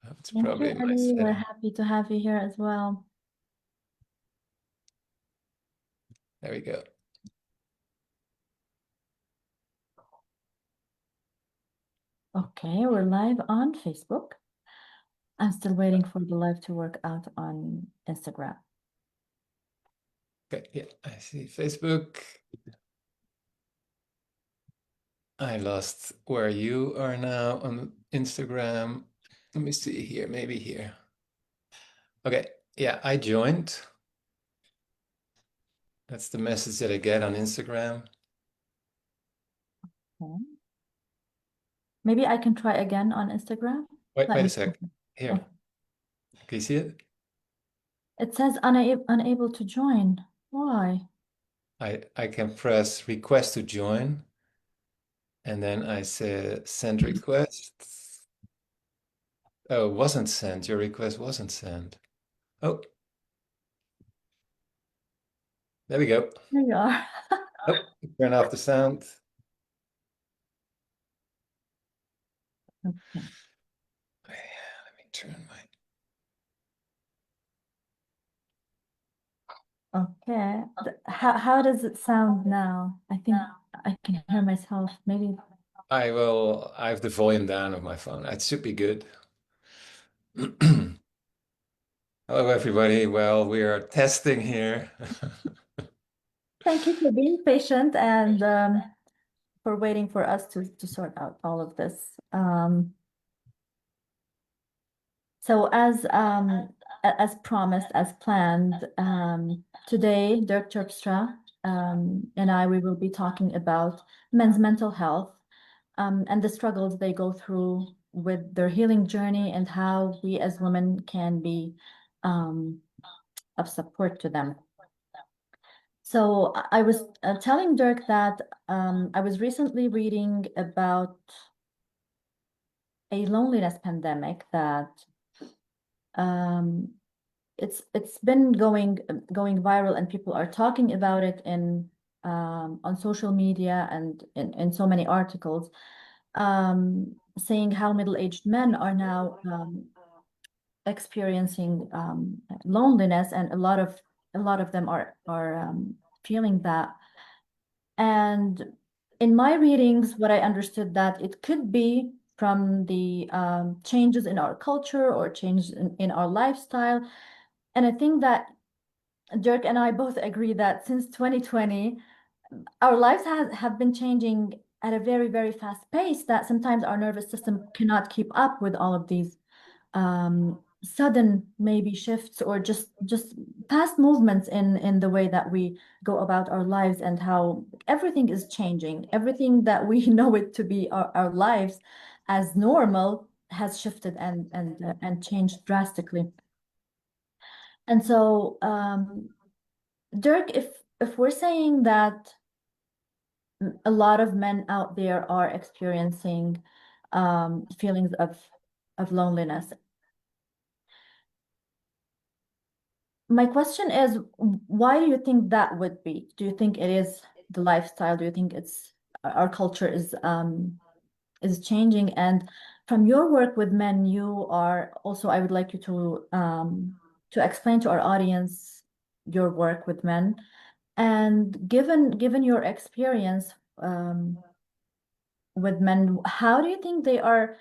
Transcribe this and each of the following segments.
It's Thank probably you, my Ali. We're setting. happy to have you here as well. There we go. Okay, we're live on Facebook. I'm still waiting for the live to work out on Instagram. Okay, yeah, I see Facebook. I lost where you are now on Instagram. Let me see here, maybe here. Okay, yeah, I joined. That's the message that I get on Instagram. Okay. Maybe I can try again on Instagram. Wait, Let wait a me. sec. Okay. Here, can you see it? It says unable to join. Why? I can press request to join, and then I say send request. Oh, wasn't sent. Your request wasn't sent. Oh, there we go. There you are. Oh, turn off the sound. Okay. Yeah, let me turn my. Okay. How does it sound now? I think I can hear myself. Maybe. I have the volume down of my phone. It should be good. Hello, everybody. Well, we are testing here. Thank you for being patient and for waiting for us to sort out all of this. So as promised, as planned, today Dirk Terpstra and I we will be talking about men's mental health and the struggles they go through with their healing journey and how we as women can be um, of support to them. So I was telling Dirk that I was recently reading about a loneliness pandemic that um, it's been going viral and people are talking about it in on social media and in so many articles saying how middle-aged men are now experiencing loneliness and a lot of them are feeling that. And in my readings, what I understood that it could be from the changes in our culture or changes in our lifestyle. And I think that Dirk and I both agree that since 2020, our lives have been changing at a very, very fast pace that sometimes our nervous system cannot keep up with all of these sudden maybe shifts or just past movements in the way that we go about our lives and how everything is changing. Everything that we know it to be our lives as normal has shifted and changed drastically. And so, Dirk, if we're saying that a lot of men out there are experiencing feelings of loneliness, my question is, why do you think that would be? Do you think it is the lifestyle? Do you think it's our culture is changing? And from your work with men, you are also, I would like you to explain to our audience your work with men. And given your experience with men, how do you think they are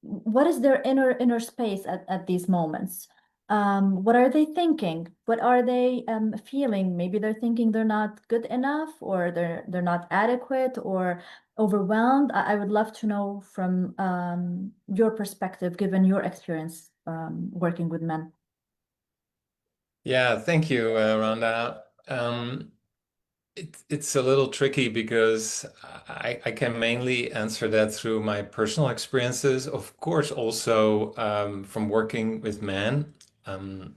what is their inner space at these moments? What are they thinking? What are they feeling? Maybe they're thinking they're not good enough or they're not adequate or overwhelmed. I would love to know from your perspective, given your experience working with men. Yeah, thank you, Rhonda. It's a little tricky because I can mainly answer that through my personal experiences, of course, also from working with men. Um,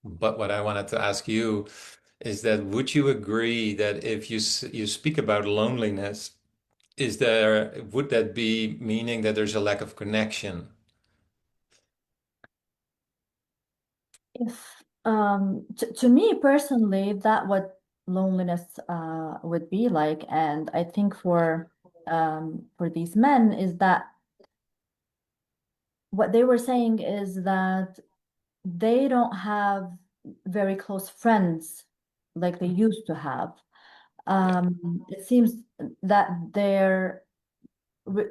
but what I wanted to ask you is that would you agree that if you speak about loneliness, would that be meaning that there's a lack of connection? If to me personally, that what loneliness would be like, and I think for these men is that what they were saying is that they don't have very close friends like they used to have. Yeah. It seems that their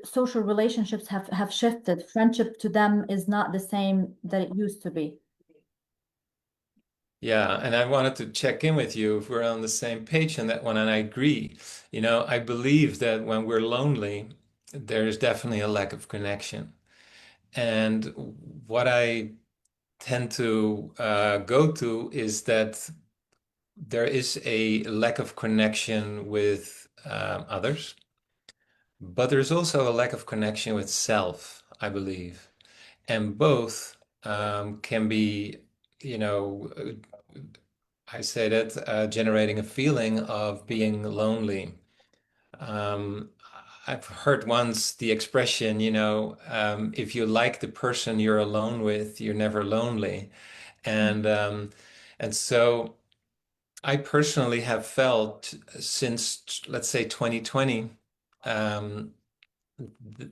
social relationships have shifted. Friendship to them is not the same that it used to be. Yeah, and I wanted to check in with you if we're on the same page on that one, and I agree. You know, I believe that when we're lonely, there is definitely a lack of connection. And what I tend to go to is that there is a lack of connection with others, but there's also a lack of connection with self, I believe. And both can be, you know, I say that generating a feeling of being lonely. Um, I've heard once the expression, if you like the person you're alone with, you're never lonely. And so I personally have felt since, let's say, 2020, um,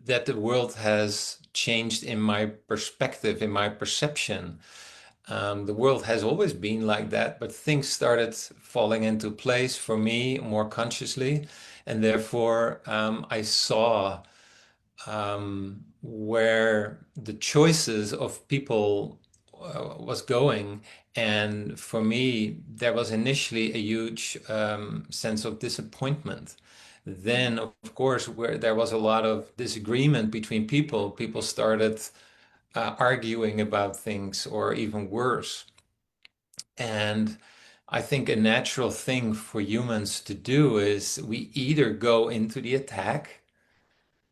that the world has changed in my perspective, in my perception. The world has always been like that, but things started falling into place for me more consciously. And therefore, I saw where the choices of people was going. And for me, there was initially a huge sense of disappointment. Then, of course, where there was a lot of disagreement between people, people started arguing about things, or even worse. And I think a natural thing for humans to do is we either go into the attack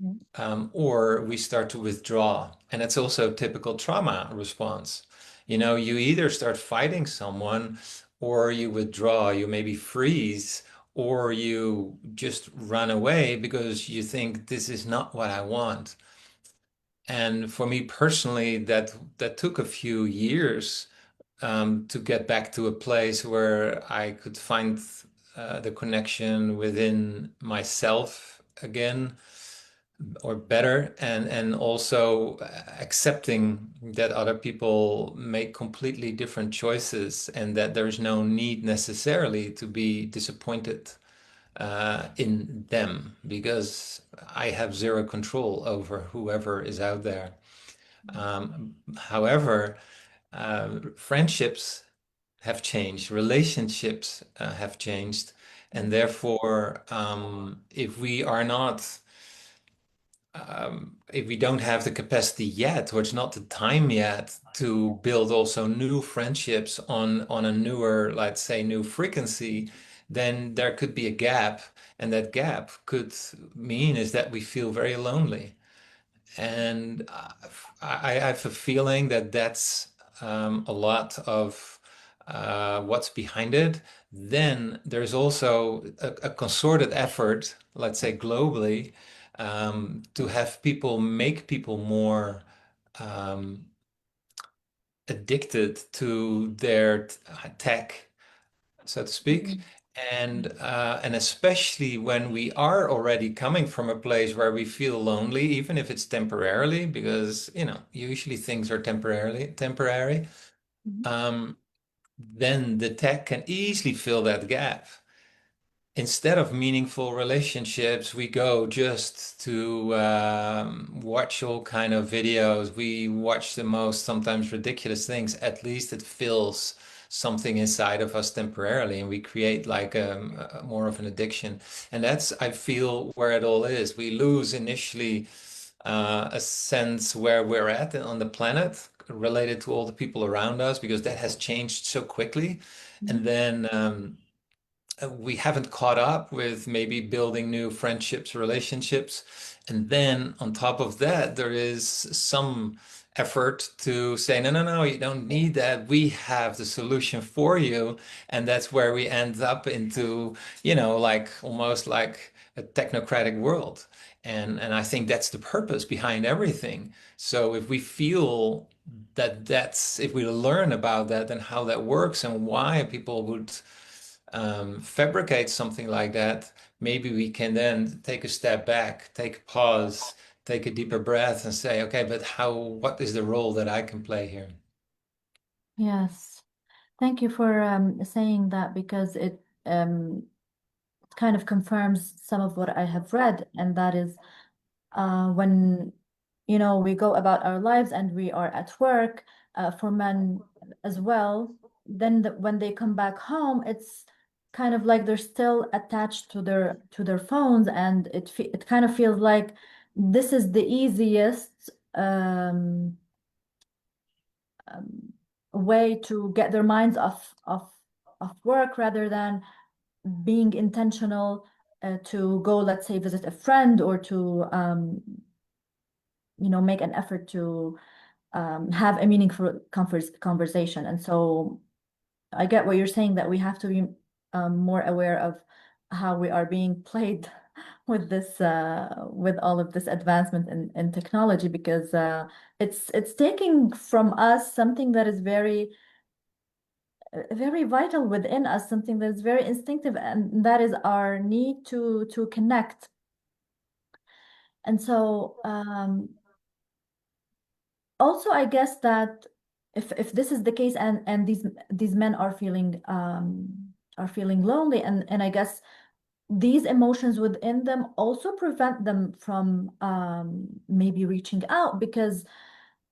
Mhm. or we start to withdraw. And it's also a typical trauma response. You know, you either start fighting someone or you withdraw, you maybe freeze, or you just run away because you think this is not what I want. And for me personally, that took a few years to get back to a place where I could find the connection within myself again, or better, and also accepting that other people make completely different choices and that there's no need necessarily to be disappointed in them, because I have zero control over whoever is out there. However, friendships have changed, relationships have changed, and therefore, if we don't have the capacity yet, or it's not the time yet to build also new friendships on a newer, let's say, new frequency, then there could be a gap, and that gap could mean is that we feel very lonely. And I have a feeling that that's a lot of what's behind it. Then there's also a concerted effort, let's say globally, to have people make people more um, addicted to their tech, so to speak. Mhm. And especially when we are already coming from a place where we feel lonely, even if it's temporarily, because usually things are temporary. Mhm. Um, then the tech can easily fill that gap. Instead of meaningful relationships, we go just to watch all kind of videos. We watch the most sometimes ridiculous things. At least it fills something inside of us temporarily, and we create like more of an addiction. And that's, I feel, where it all is. We lose initially a sense where we're at on the planet related to all the people around us, because that has changed so quickly. And Mhm. then we haven't caught up with maybe building new friendships, relationships. And then on top of that, there is some effort to say, no, no, no, you don't need that. We have the solution for you. And that's where we end up into, like almost like a technocratic world. And I think that's the purpose behind everything. So if we feel if we learn about that and how that works and why people would fabricate something like that, maybe we can then take a step back, take a pause, take a deeper breath and say, okay, but what is the role that I can play here? Yes. Thank you for saying that because it kind of confirms some of what I have read, and that is when we go about our lives and we are at work, for men as well, then when they come back home, it's kind of like they're still attached to their phones, and it kind of feels like this is the easiest um, way to get their minds off work rather than being intentional to go, let's say, visit a friend or to make an effort to have a meaningful conversation. And so I get what you're saying, that we have to be more aware of how we are being played with with all of this advancement in technology, because it's taking from us something that is very vital within us, something that is very instinctive, and that is our need to connect. And so also, I guess that if this is the case, and these men are feeling lonely, and I guess these emotions within them also prevent them from maybe reaching out, because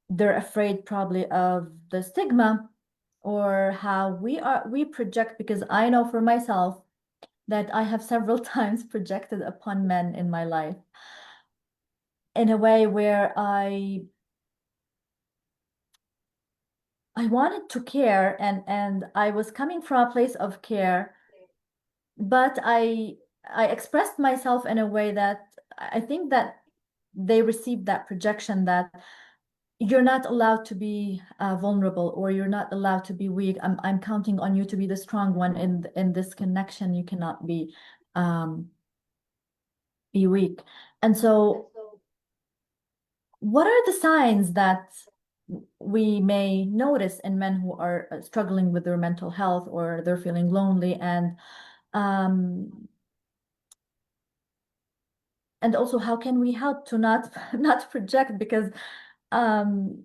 they're afraid probably of the stigma, or how we project, because I know for myself that I have several times projected upon men in my life in a way where I wanted to care, and I was coming from a place of care, but I expressed myself in a way that I think that they received that projection, that you're not allowed to be vulnerable, or you're not allowed to be weak. I'm counting on you to be the strong one in this connection. You cannot um, be weak. And so, what are the signs that we may notice in men who are struggling with their mental health, or they're feeling lonely, um, and also how can we help to not not project, because um,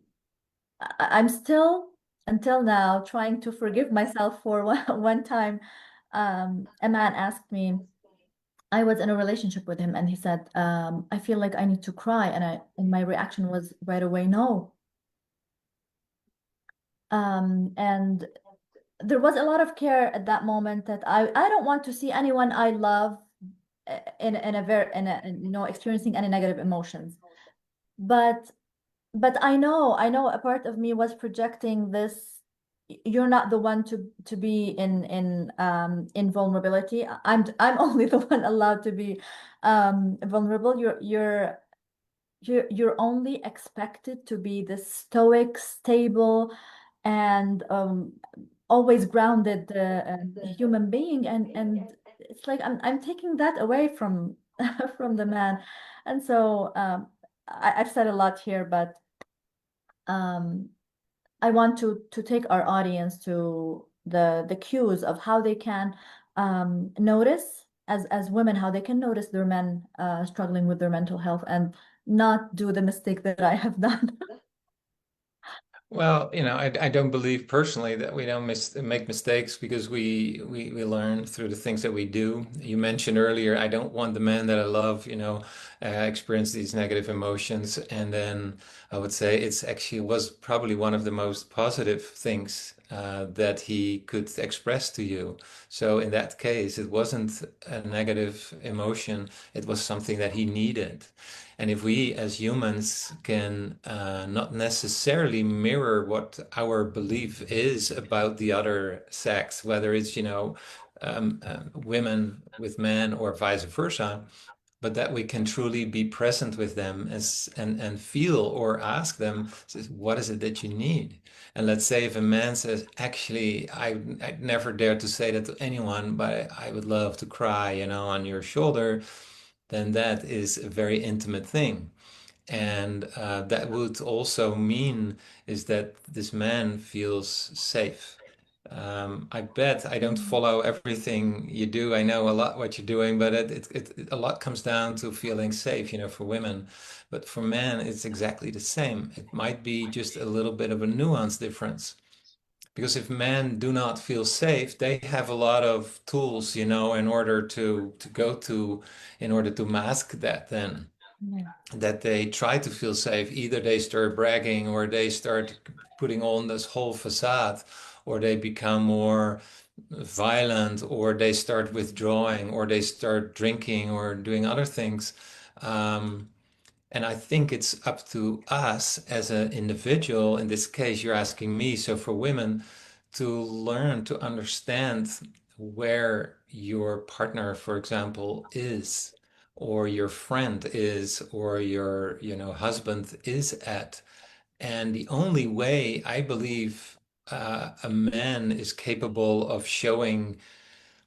I'm still until now trying to forgive myself for one time. A man asked me, I was in a relationship with him, and he said, I feel like I need to cry, and my reaction was right away, no. And there was a lot of care at that moment, that I don't want to see anyone I love in a very experiencing any negative emotions. But I know a part of me was projecting this. You're not the one to be in vulnerability. I'm only the one allowed to be vulnerable. You're only expected to be this stoic, stable, and always grounded human being, and it's like I'm taking that away from from the man. And so I've said a lot here, but um, I want to take our audience to the cues of how they can notice, as women, how they can notice their men struggling with their mental health, and not do the mistake that I have done. Well, I don't believe personally that we don't make mistakes because we learn through the things that we do. You mentioned earlier, I don't want the man that I love, experience these negative emotions. And then I would say it's actually was probably one of the most positive things that he could express to you. So in that case, it wasn't a negative emotion, it was something that he needed. And if we as humans can not necessarily mirror what our belief is about the other sex, whether it's, women with men or vice versa, but that we can truly be present with them and feel or ask them, says, what is it that you need? And let's say if a man says, actually, I'd never dare to say that to anyone, but I would love to cry, on your shoulder, then that is a very intimate thing. And that would also mean is that this man feels safe. I bet I don't Mm. follow everything you do. I know a lot what you're doing, but a lot comes down to feeling safe, for women. But for men, it's exactly the same. It might be just a little bit of a nuance difference. Because if men do not feel safe, they have a lot of tools, in order to go to, in order to mask that then Yeah. that they try to feel safe. Either they start bragging or they start putting on this whole facade, or they become more violent, or they start withdrawing, or they start drinking or doing other things. Um, and I think it's up to us as an individual. In this case, you're asking me. So for women to learn to understand where your partner, for example, is, or your friend is, or your, husband is at. And the only way I believe a man is capable of showing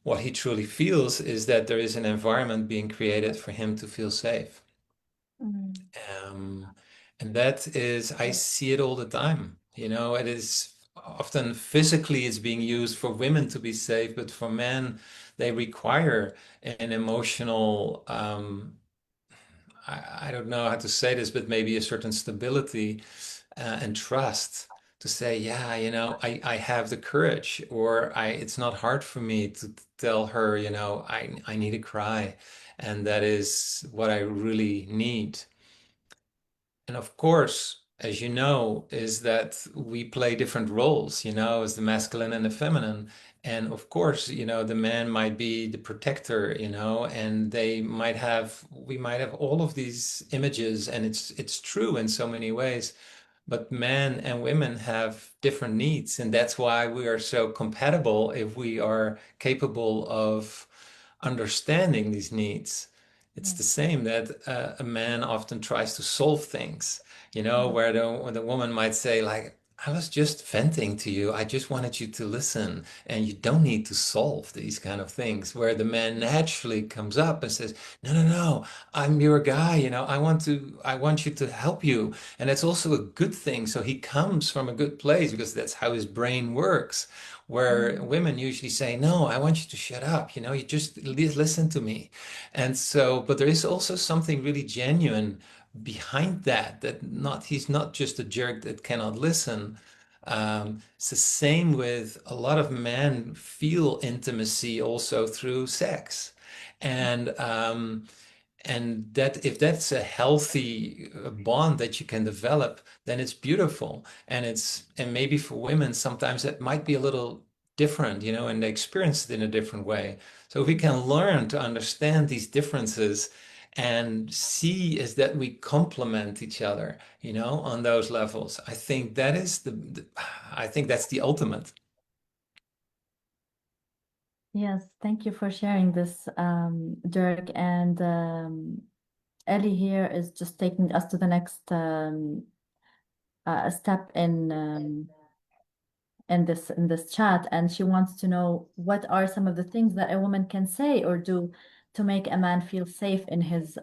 what he truly feels is that there is an environment being created for him to feel safe. Mm. Um, and that is, I see it all the time. It is often physically it's being used for women to be safe, but for men, they require an emotional, I don't know how to say this, but maybe a certain stability and trust to say, yeah, I have the courage, or it's not hard for me to tell her, I need to cry. And that is what I really need. And of course, as you know, is that we play different roles, as the masculine and the feminine. And of course, the man might be the protector, and we might have all of these images, and it's true in so many ways. But men and women have different needs, and that's why we are so compatible if we are capable of understanding these needs. It's Yeah. the same that a man often tries to solve things, Yeah. where the woman might say, like, I was just venting to you. I just wanted you to listen, and you don't need to solve these kind of things. Where the man naturally comes up and says, no, no, no, I'm your guy. I want you to help you. And that's also a good thing. So he comes from a good place because that's how his brain works. Where Mm. women usually say, no, I want you to shut up. You just listen to me. And so, but there is also something really genuine behind that, he's not just a jerk that cannot listen. It's the same with a lot of men feel intimacy also through sex. And that if that's a healthy bond that you can develop, then it's beautiful. And maybe for women sometimes it might be a little different, and they experience it in a different way. So if we can learn to understand these differences and see is that we complement each other, on those levels, I think that is I think that's the ultimate. Yes, thank you for sharing this, Dirk. And Ellie here is just taking us to the next step in this chat, and she wants to know what are some of the things that a woman can say or do to make a man feel safe in his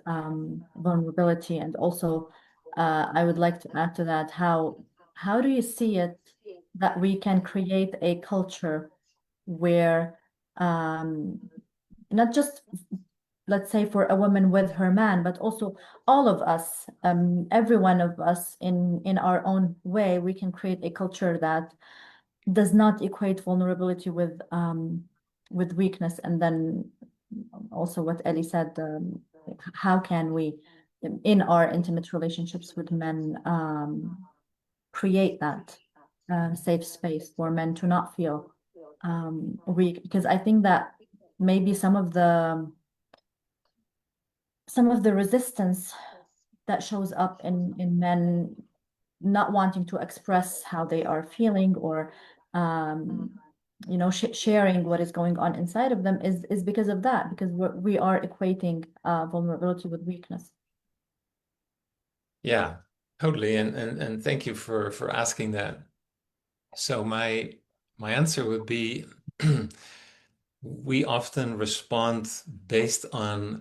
vulnerability. And also, I would like to add to that, how do you see it that we can create a culture where um, not just, let's say, for a woman with her man, but also all of us, every one of us in our own way, we can create a culture that does not equate vulnerability with weakness. And then also what Ellie said, how can we in our intimate relationships with men create that safe space for men to not feel weak? Because I think that maybe some of the resistance that shows up in men not wanting to express how they are feeling, or um, sharing what is going on inside of them is because of that, because we are equating vulnerability with weakness. Yeah, totally. And thank you for asking that. So my answer would be we often respond based on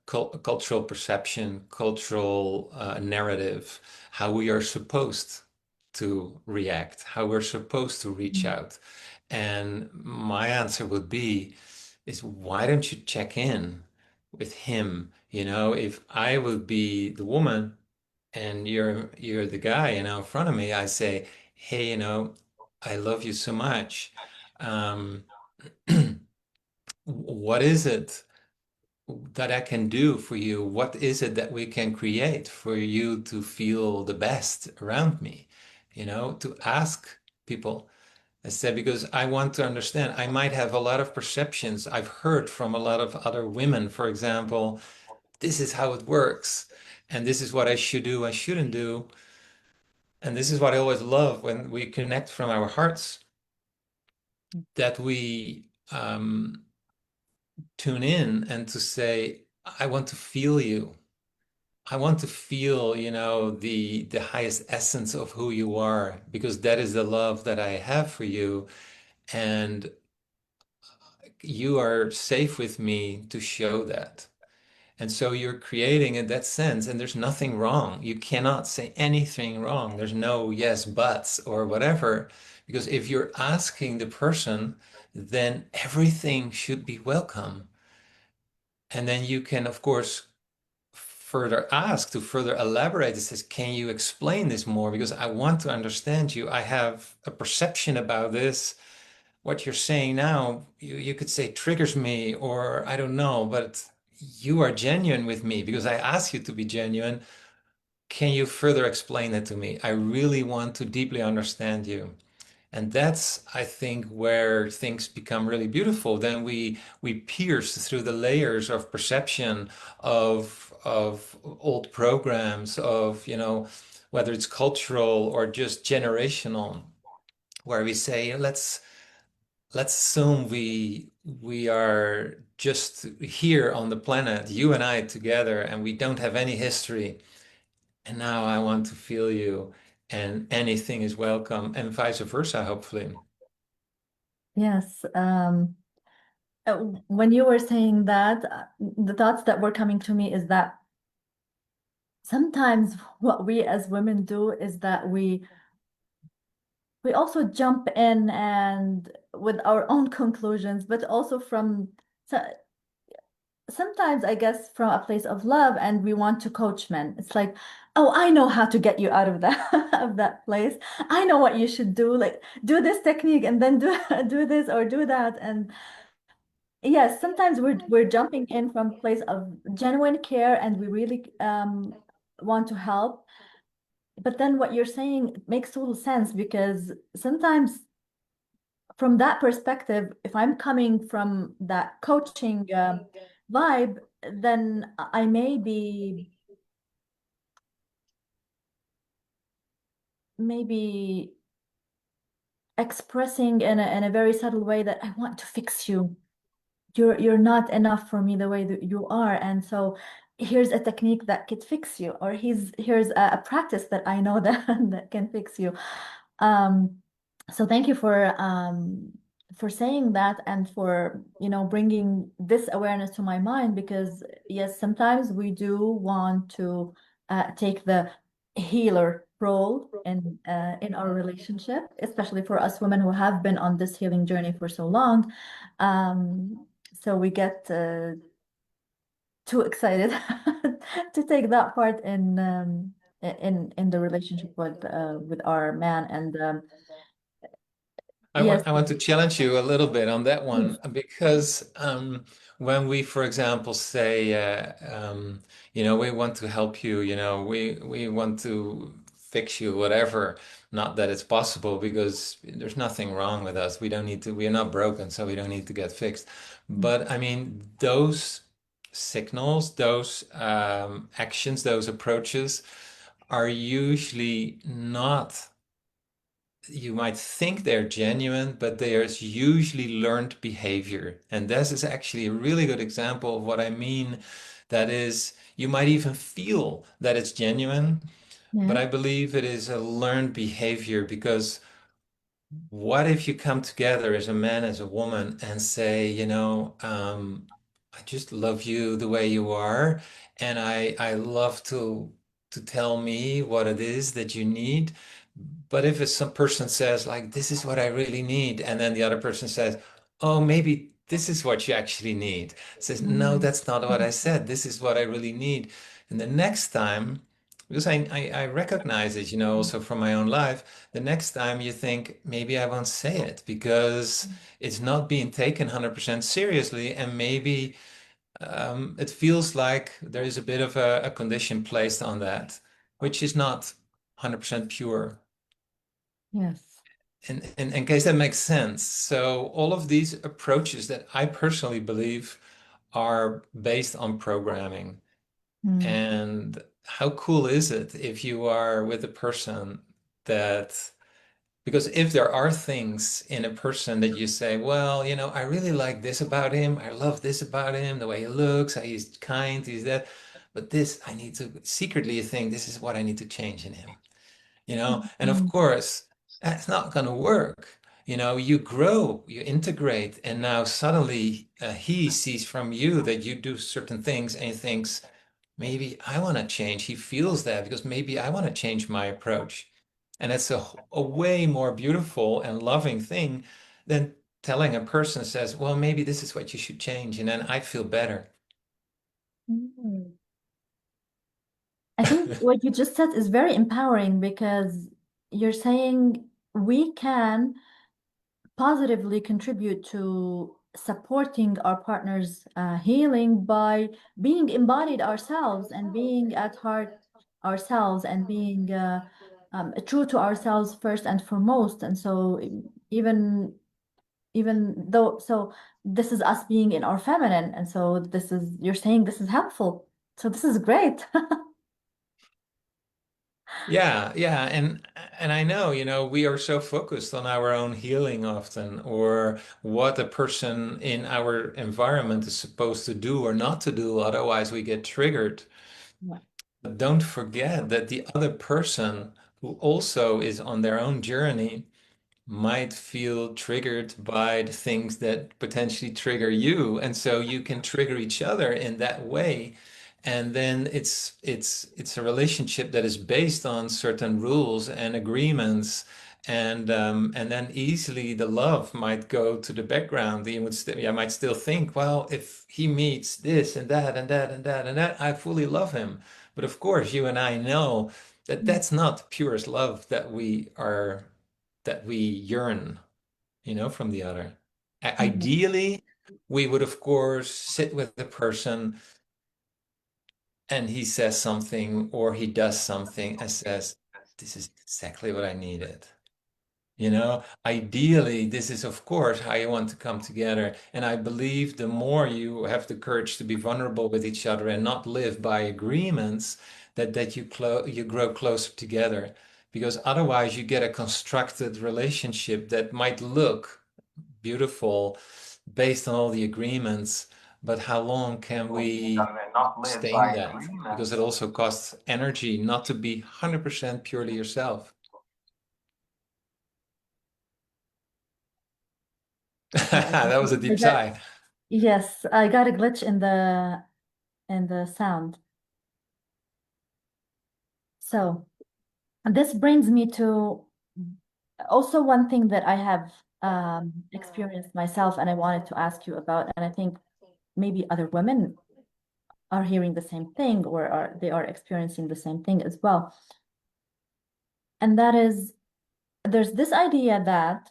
cultural perception, cultural narrative, how we are supposed to react, how we're supposed to reach Mm. out. And my answer would be, is why don't you check in with him? You know, if I would be the woman and you're the guy, in front of me, I say, hey, I love you so much. Um, what is it that I can do for you? What is it that we can create for you to feel the best around me? To ask people. I said, because I want to understand. I might have a lot of perceptions. I've heard from a lot of other women, for example, this is how it works, and this is what I should do, I shouldn't do. And this is what I always love when we connect from our hearts, that we tune in and to say, I want to feel you. I want to feel, the highest essence of who you are, because that is the love that I have for you. And you are safe with me to show that. And so you're creating in that sense, and there's nothing wrong. You cannot say anything wrong. There's no yes, buts or whatever. Because if you're asking the person, then everything should be welcome. And then you can, of course, further ask to further elaborate. It says, can you explain this more? Because I want to understand you. I have a perception about this. What you're saying now, you could say triggers me, or I don't know, but you are genuine with me because I ask you to be genuine. Can you further explain it to me? I really want to deeply understand you. And that's, I think, where things become really beautiful. Then we pierce through the layers of perception of old programs, of, whether it's cultural or just generational, where we say, let's assume we are just here on the planet, you and I together, and we don't have any history. And now I want to feel you, and anything is welcome, and vice versa, hopefully. Yes. When you were saying that, the thoughts that were coming to me is that sometimes what we as women do is that we also jump in and with our own conclusions, but also from so, sometimes I guess from a place of love, and we want to coach men. It's like, oh, I know how to get you out of that of that place. I know what you should do. Like do this technique and then do do this or do that. And yes, sometimes we're jumping in from a place of genuine care and we really want to help. But then what you're saying makes total sense because sometimes from that perspective, if I'm coming from that coaching vibe, then I may be maybe expressing in a very subtle way that I want to fix you. You're not enough for me the way that you are, and so here's a technique that could fix you, or here's a practice that I know that that can fix you. Um, so thank you for saying that and for, bringing this awareness to my mind because yes, sometimes we do want to take the healer role in our relationship, especially for us women who have been on this healing journey for so long. So we get too excited to take that part in the relationship with our man and I yes. want I want to challenge you a little bit on that Please. one because when we, for example, say, we want to help you, we want to fix you, whatever. Not that it's possible because there's nothing wrong with us. We don't need to. We are not broken, so we don't need to get fixed. But I mean, those signals, those actions, those approaches are usually not, you might think they're genuine, but there's usually learned behavior. And this is actually a really good example of what I mean. That is, you might even feel that it's genuine, but Yeah. I believe it is a learned behavior because what if you come together as a man, as a woman, and say, I just love you the way you are, and I love to tell me what it is that you need, But if some person says like, this is what I really need, and then the other person says, oh, maybe this is what you actually need. Says, no, Mm. that's not what I said. This is what I really need. And the next time, because I recognize it, also from my own life, the next time you think, maybe I won't say it because it's not being taken 100% seriously. And maybe it feels like there is a bit of a condition placed on that, which is not 100% pure. Yes. In case that makes sense. So all of these approaches that I personally believe are based on programming. Mm. And how cool is it if you are with a person that, because if there are things in a person that you say, well, I really like this about him. I love this about him, the way he looks, how he's kind, he's that. But this, I need to secretly think this is what I need to change in him. And of Mm. course, that's not going to work. You grow, you integrate, and now suddenly he sees from you that you do certain things and he thinks, maybe I want to change. He feels that because maybe I want to change my approach. And it's a way more beautiful and loving thing than telling a person says, well, maybe this is what you should change. And then I feel better. Mm. I think what you just said is very empowering because you're saying we can positively contribute to supporting our partner's healing by being embodied ourselves and being at heart ourselves and being true to ourselves first and foremost. And so even even though this is us being in our feminine, and so this is you're saying this is helpful. So this is great. Yeah, yeah, and I know, we are so focused on our own healing often, or what a person in our environment is supposed to do or not to do, otherwise we get triggered. Yeah. But don't forget that the other person who also is on their own journey might feel triggered by the things that potentially trigger you, and so you can trigger each other in that way. And then it's a relationship that is based on certain rules and agreements, and then easily the love might go to the background. I might still think, well, if he meets this and that and that and that and that, I fully love him. But of course, you and I know that Mm. that's not purest love that we yearn, from the other. Mm. Ideally, we would, of course, sit with the person and he says something or he does something and says, this is exactly what I needed. Ideally, this is, of course, how you want to come together. And I believe the more you have the courage to be vulnerable with each other and not live by agreements, that you grow closer together. Because otherwise, you get a constructed relationship that might look beautiful based on all the agreements. But how long can we sustain that? Because it also costs energy not to be 100% purely yourself. I That was a deep got, sigh. yes, I got a glitch in the sound. So this brings me to also one thing that I have experienced myself and I wanted to ask you about, and I think maybe other women are hearing the same thing or they are experiencing the same thing as well. And that is there's this idea that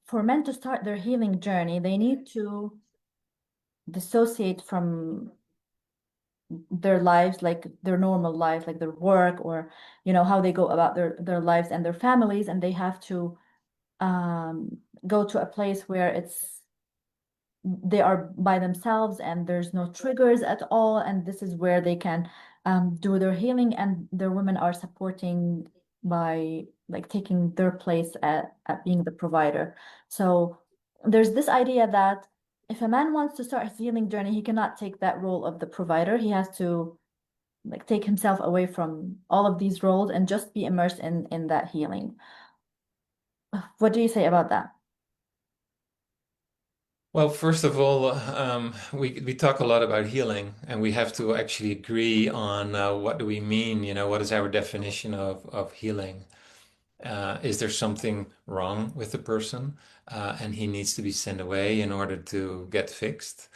for men to start their healing journey, they need to dissociate from their lives, like their normal life, like their work or, how they go about their lives and their families, and they have to go to a place where they are by themselves and there's no triggers at all, and this is where they can do their healing, and their women are supporting by like taking their place at being the provider. So there's this idea that if a man wants to start his healing journey, he cannot take that role of the provider. He has to like take himself away from all of these roles and just be immersed in that healing. What do you say about that? Well, first of all, we talk a lot about healing, and we have to actually agree on what do we mean? You know, what is our definition of healing? Is there something wrong with the person, and he needs to be sent away in order to get fixed?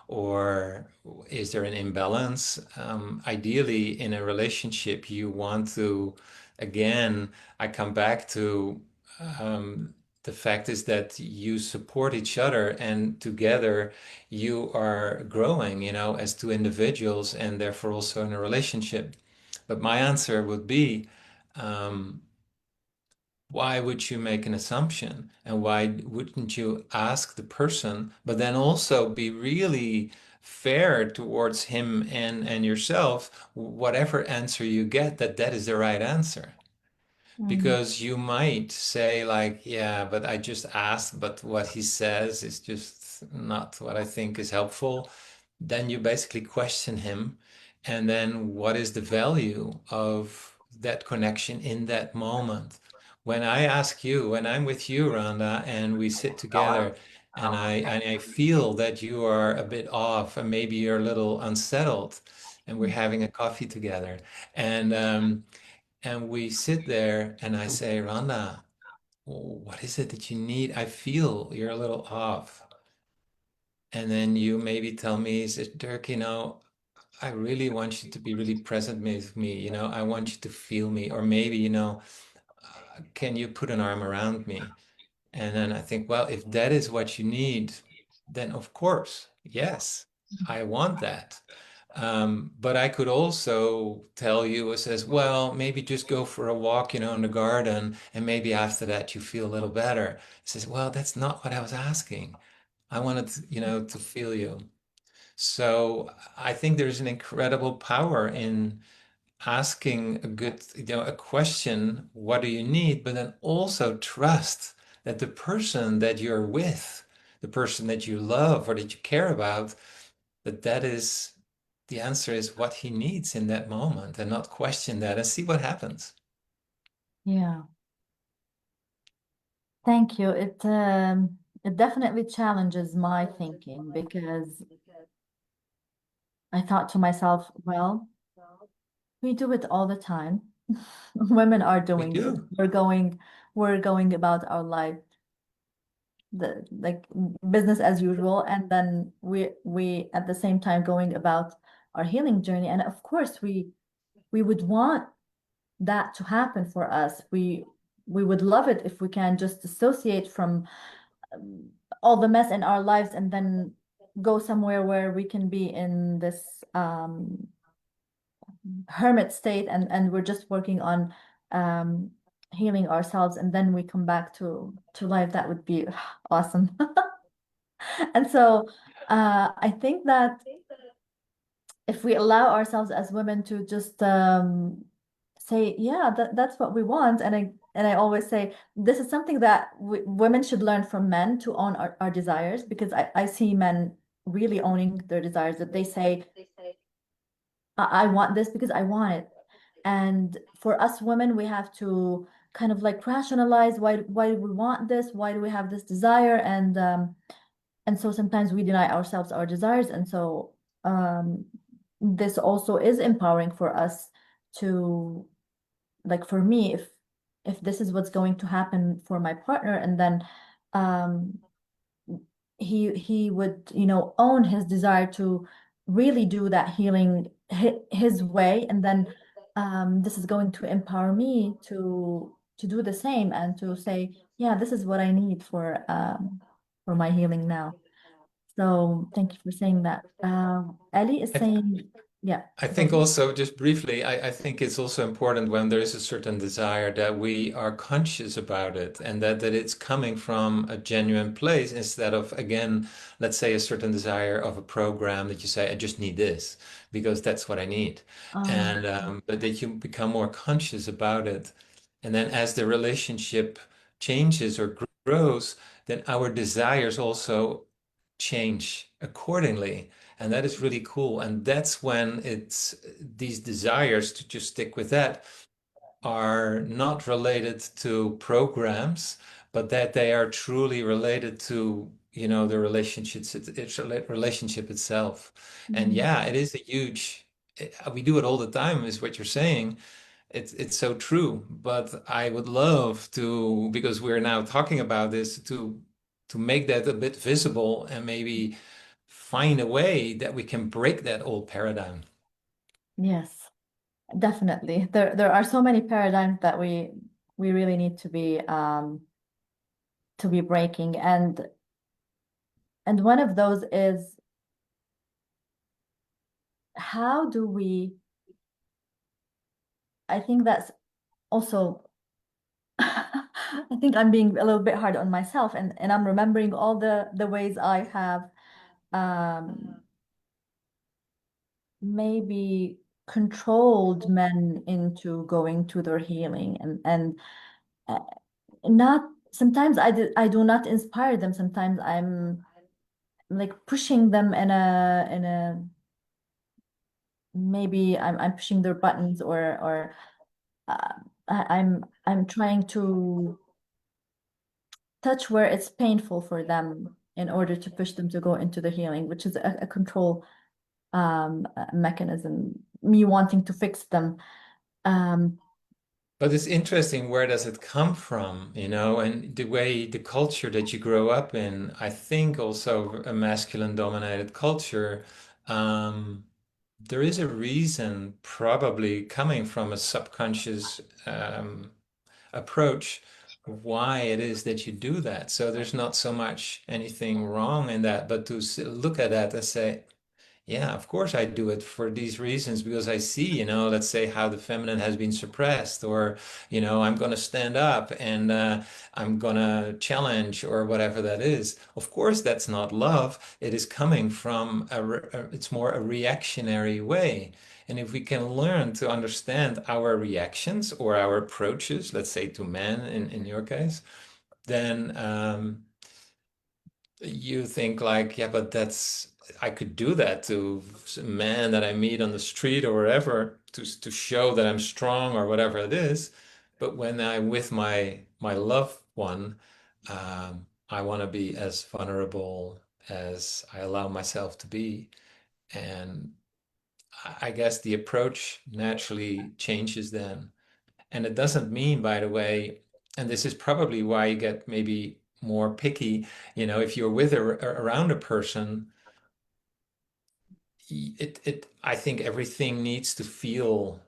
Or is there an imbalance? Ideally, in a relationship, you want to, again, I come back to the fact is that you support each other, and together you are growing, you know, as two individuals, and therefore also in a relationship. But my answer would be, um, why would you make an assumption? And why wouldn't you ask the person, but then also be really fair towards him and yourself, whatever answer you get, that that is the right answer? Mm, Because you might say like, yeah, but I just asked, but what he says is just not what I think is helpful. Then you basically question him. And then what is the value of that connection in that moment? When I ask you, when I'm with you, Rhonda, and we sit together, and I feel that you are a bit off and maybe you're a little unsettled, and we're mm, having a coffee together, and and we sit there and I say, Rhonda, what is it that you need? I feel you're a little off. And then you maybe tell me, says, Dirk, you know, I really want you to be really present with me. You know, I want you to feel me. Or maybe, you know, can you put an arm around me? And then I think, well, if that is what you need, then of course, yes, I want that. But I could also tell you, it says, well, maybe just go for a walk, you know, in the garden, and maybe after that you feel a little better. It says, well, that's not what I was asking. I wanted, you know, to feel you. So I think there's an incredible power in asking a good, you know, a question, what do you need? But then also trust that the person that you're with, the person that you love or that you care about, that that is the answer is what he needs in that moment, and not question that and see what happens. yeah, thank you. It definitely challenges my thinking because I thought to myself, well, we do it all the time. Women are We doing this. do. We're going about our life, the like business as usual, and then we at the same time going about our healing journey. And of course, we would want that to happen for us. We would love it if we can just dissociate from um, all the mess in our lives and then go somewhere where we can be in this hermit state, and we're just working on um, healing ourselves, and then we come back to life. That would be awesome. And so I think that if we allow ourselves as women to just say, yeah, that's what we want, and I always say this is something that women should learn from men, to own our desires, because I see men really owning their desires, that they say, I want this because I want it. And for us women, we have to kind of like rationalize why do we want this? Why do we have this desire? And so sometimes we deny ourselves our desires. And so um, this also is empowering for us to, like for me, if this is what's going to happen for my partner, and then um, he would, you know, own his desire to really do that healing his way, and then this is going to empower me to do the same, and to say, yeah, this is what I need for my healing now. So thank you for saying that. Ellie is I, th- saying, yeah, I go think ahead. also, just briefly, I think it's also important when there is a certain desire that we are conscious about it, and that it's coming from a genuine place, instead of, again, let's say a certain desire of a program that you say, I just need this because that's what I need. Oh, And but that you become more conscious about it. And then as the relationship changes or grows, then our desires also change accordingly. And that is really cool. And that's when it's these desires, to just stick with that, are not related to programs, but that they are truly related to the relationships, it's a relationship itself. And Mhm. yeah, it is a huge, we do it all the time, is what you're saying. It's so true. But I would love to, because we're now talking about this, to make that a bit visible and maybe find a way that we can break that old paradigm. Yes, definitely. There are so many paradigms that we really need to be breaking, and one of those is how do we, I think that's also I think I'm being a little bit hard on myself, and I'm remembering all the ways I have um maybe controlled men into going to their healing, and uh, not sometimes I do not inspire them. Sometimes I'm like pushing them in a maybe I'm pushing their buttons, or uh, I'm trying to touch where it's painful for them in order to push them to go into the healing, which is a control mechanism, me wanting to fix them. Um, But it's interesting, where does it come from, and the way the culture that you grow up in, I think also a masculine dominated culture, um, there is a reason probably coming from a subconscious approach of why it is that you do that. So there's not so much anything wrong in that, but to look at that and say, yeah, of course I do it for these reasons because I see, let's say how the feminine has been suppressed, or, I'm going to stand up and I'm going to challenge or whatever that is. Of course, that's not love. It is coming from it's more a reactionary way. And if we can learn to understand our reactions or our approaches, let's say to men in your case, then you think like, yeah, but I could do that to a man that I meet on the street or wherever to show that I'm strong or whatever it is. But when I'm with my loved one, I want to be as vulnerable as I allow myself to be. And I guess the approach naturally changes then. And it doesn't mean, by the way, and this is probably why you get maybe more picky, if you're with around a person, I think everything needs to feel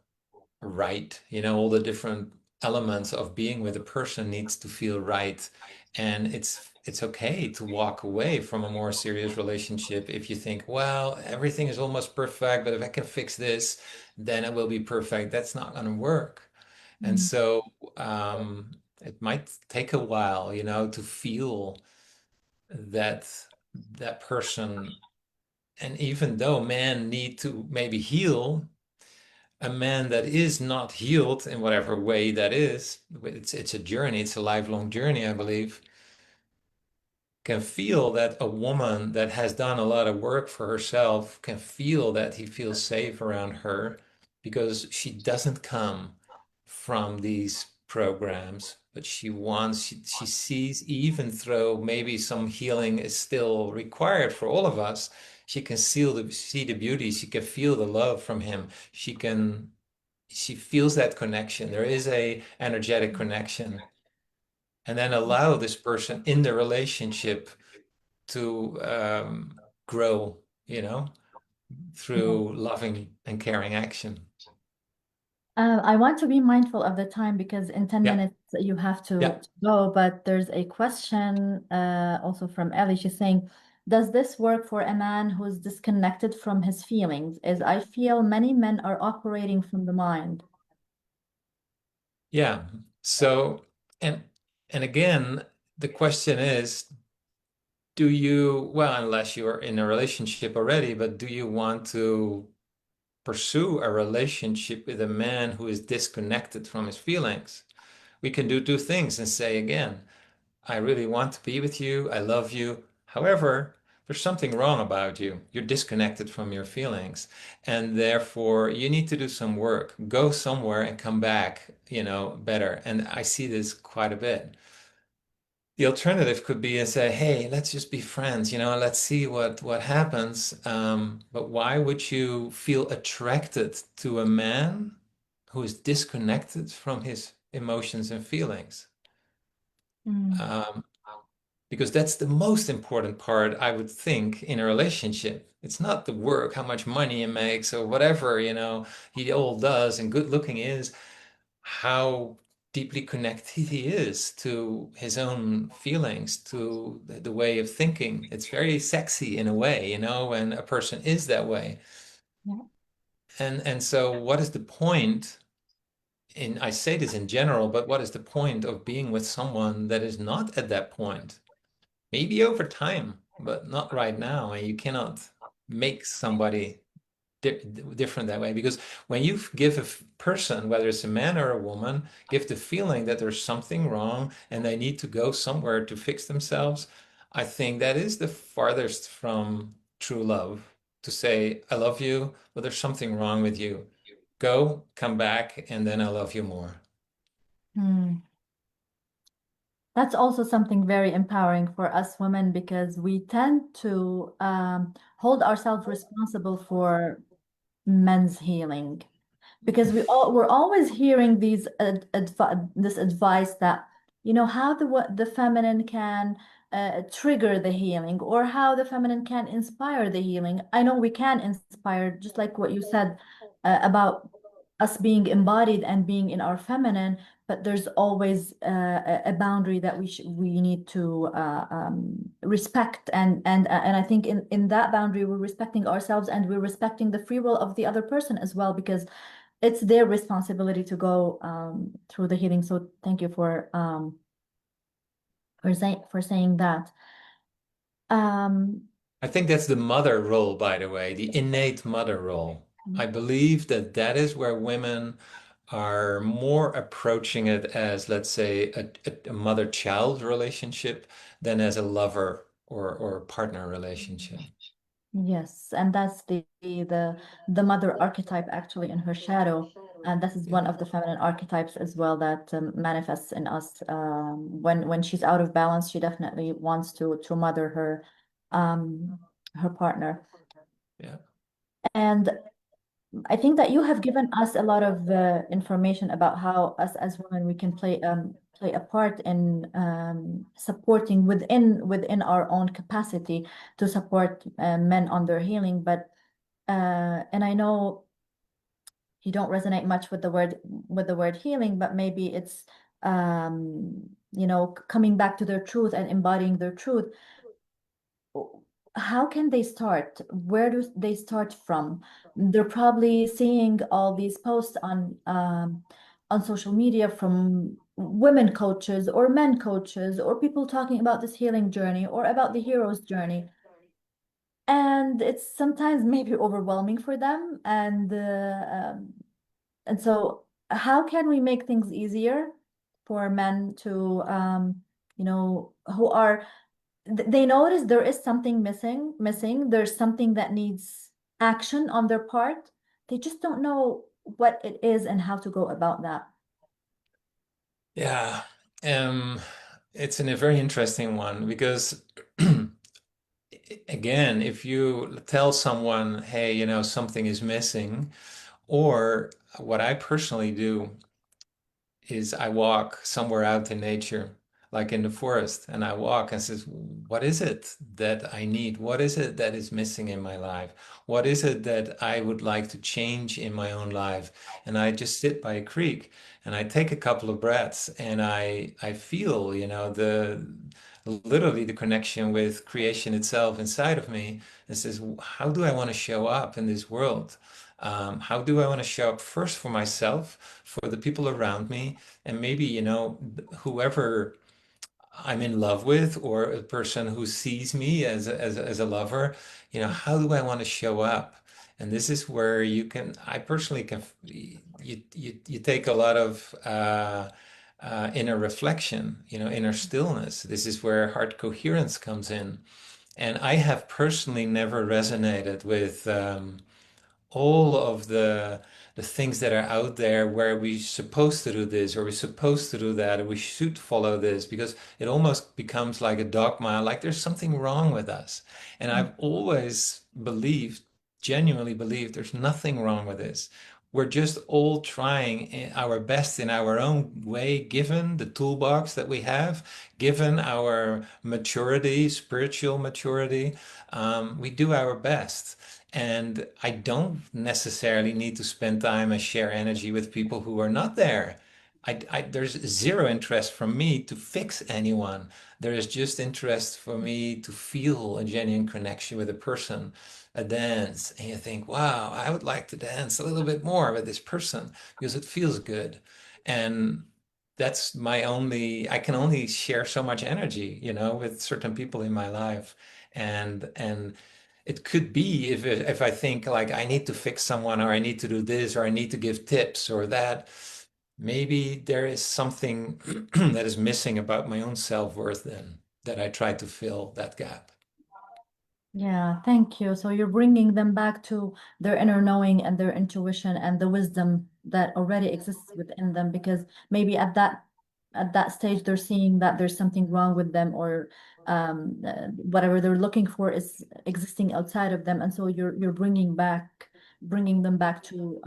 right. All the different elements of being with a person needs to feel right. And it's okay to walk away from a more serious relationship if you think, well, everything is almost perfect, but if I can fix this, then it will be perfect. That's not going to work. And mm, so it might take a while, to feel that that person. And even though men need to maybe heal, a man that is not healed in whatever way that is, it's a journey, it's a lifelong journey, I believe, can feel that a woman that has done a lot of work for herself can feel that he feels safe around her because she doesn't come from these programs, but she sees, even though maybe some healing is still required for all of us, she can see the beauty, she can feel the love from him. She feels that connection. There is a energetic connection, and then allow this person in the relationship to grow, yeah. through loving and caring action. I want to be mindful of the time because in 10 Yeah, minutes you have yeah, to go, but there's a question also from Ellie. She's saying, does this work for a man who's disconnected from his feelings? As I feel many men are operating from the mind. yeah. So, and and again, the question is, do you, well, unless you're in a relationship already, but do you want to pursue a relationship with a man who is disconnected from his feelings? We can do two things and say again, I really want to be with you. I love you. However, there's something wrong about you. You're disconnected from your feelings. And therefore, you need to do some work. Go somewhere and come back, better. And I see this quite a bit. The alternative could be to say, hey, let's just be friends, let's see what happens. But why would you feel attracted to a man who is disconnected from his emotions and feelings? Mm. Um, because that's the most important part, I would think, in a relationship. It's not the work, how much money he makes, or whatever, he all does and good looking is, how deeply connected he is to his own feelings, to the way of thinking. It's very sexy in a way, when a person is that way. Yeah. And so what is the point I say this in general, but what is the point of being with someone that is not at that point? Maybe over time, but not right now. And you cannot make somebody di different that way, because when you give a person, whether it's a man or a woman, give the feeling that there's something wrong and they need to go somewhere to fix themselves, I think that is the farthest from true love. To say, I love you, but there's something wrong with you. Go, come back, and then I love you more. Hmm. That's also something very empowering for us women because we tend to hold ourselves responsible for men's healing. Because we're always hearing these this advice that how the feminine can trigger the healing or how the feminine can inspire the healing. I know we can inspire, just like what you said about us being embodied and being in our feminine, but there's always a boundary that we need to respect, and I think in that boundary we're respecting ourselves and we're respecting the free will of the other person as well, because it's their responsibility to go through the healing. So thank you for saying that. Um, I think that's the mother role, by the way, the innate mother role. I believe that that is where women are more approaching it as, let's say, a mother-child relationship than as a lover or partner relationship. yes, and that's the mother archetype actually in her shadow. And this is Yeah. one of the feminine archetypes as well that manifests in us. When she's out of balance, she definitely wants to mother her partner. Yeah. And I think that you have given us a lot of information about how us as women we can play a part in supporting within our own capacity to support men on their healing. But and I know you don't resonate much with the word healing, but maybe it's coming back to their truth and embodying their truth. How can they start? Where do they start from? They're probably seeing all these posts on social media from women coaches or men coaches or people talking about this healing journey or about the hero's journey. And it's sometimes maybe overwhelming for them. And so how can we make things easier for men to who are they notice there is something missing. There's something that needs action on their part. They just don't know what it is and how to go about that. Yeah. Um, it's a very interesting one because again, if you tell someone, hey, something is missing, or what I personally do is I walk somewhere out in nature, like in the forest, and I walk and says, what is it that I need? What is it that is missing in my life? What is it that I would like to change in my own life? And I just sit by a creek and I take a couple of breaths and I feel, the literally the connection with creation itself inside of me and says, how do I want to show up in this world? How do I want to show up first for myself, for the people around me, and maybe, whoever I'm in love with, or a person who sees me as a lover, how do I want to show up? And this is where I personally you take a lot of inner reflection, inner stillness. This is where heart coherence comes in. And I have personally never resonated with all of the things that are out there where we're supposed to do this or we're supposed to do that or we should follow this because it almost becomes like a dogma, like there's something wrong with us. And I've always believed, genuinely believed, there's nothing wrong with this. We're just all trying our best in our own way, given the toolbox that we have, given our maturity, spiritual maturity. We do our best. And I don't necessarily need to spend time and share energy with people who are not there. There's zero interest from me to fix anyone. There is just interest for me to feel a genuine connection with a person, a dance, and you think, wow, I would like to dance a little bit more with this person because it feels good. And that's my only, I can only share so much energy, with certain people in my life. And it could be if I think like I need to fix someone or I need to do this or I need to give tips or that, maybe there is something that is missing about my own self-worth then that I try to fill that gap. Yeah, thank you. So you're bringing them back to their inner knowing and their intuition and the wisdom that already exists within them, because maybe at that stage they're seeing that there's something wrong with them, or whatever they're looking for is existing outside of them, and so you're bringing them back to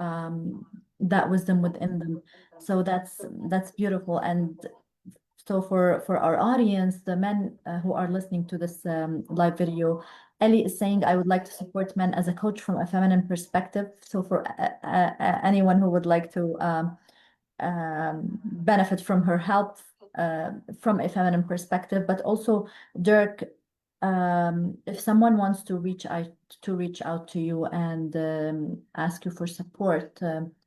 that wisdom within them. So that's beautiful. And so for our audience, the men who are listening to this live video, Ellie is saying, I would like to support men as a coach from a feminine perspective. So for anyone who would like to benefit from her help from a feminine perspective, but also Dirk, if someone wants to reach out to you and ask you for support,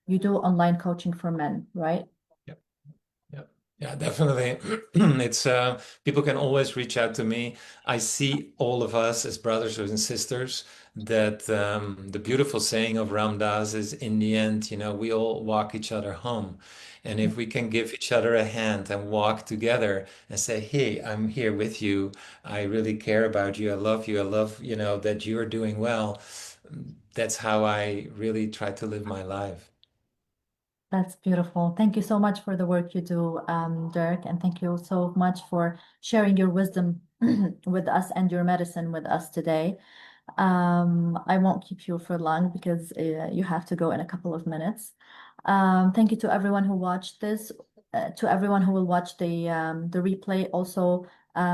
you do online coaching for men, right? Yeah, yeah, definitely. It's people can always reach out to me. I see all of us as brothers and sisters. That the beautiful saying of Ram Dass is, in the end, we all walk each other home. And if we can give each other a hand and walk together and say, "Hey, I'm here with you. I really care about you. I love you. I love, that you're doing well." That's how I really try to live my life. That's beautiful. Thank you so much for the work you do, Dirk, and thank you so much for sharing your wisdom with us and your medicine with us today. I won't keep you for long because you have to go in a couple of minutes. Thank you to everyone who watched this, to everyone who will watch the replay. Also,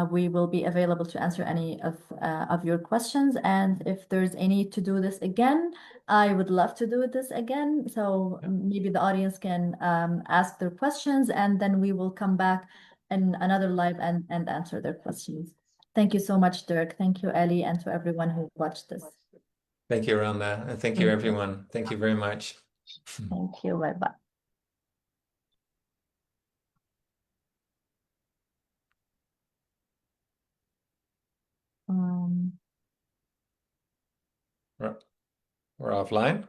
we will be available to answer any of your questions. And if there's any to do this again, I would love to do this again. So Yeah. maybe the audience can ask their questions, and then we will come back in another live and answer their questions. Thank you so much, Dirk. Thank you, Ellie, and to everyone who watched this. Thank you, Rhonda, and thank you, Thank you. everyone. Thank you very much. Thank you. Bye bye. Um, We're we're offline.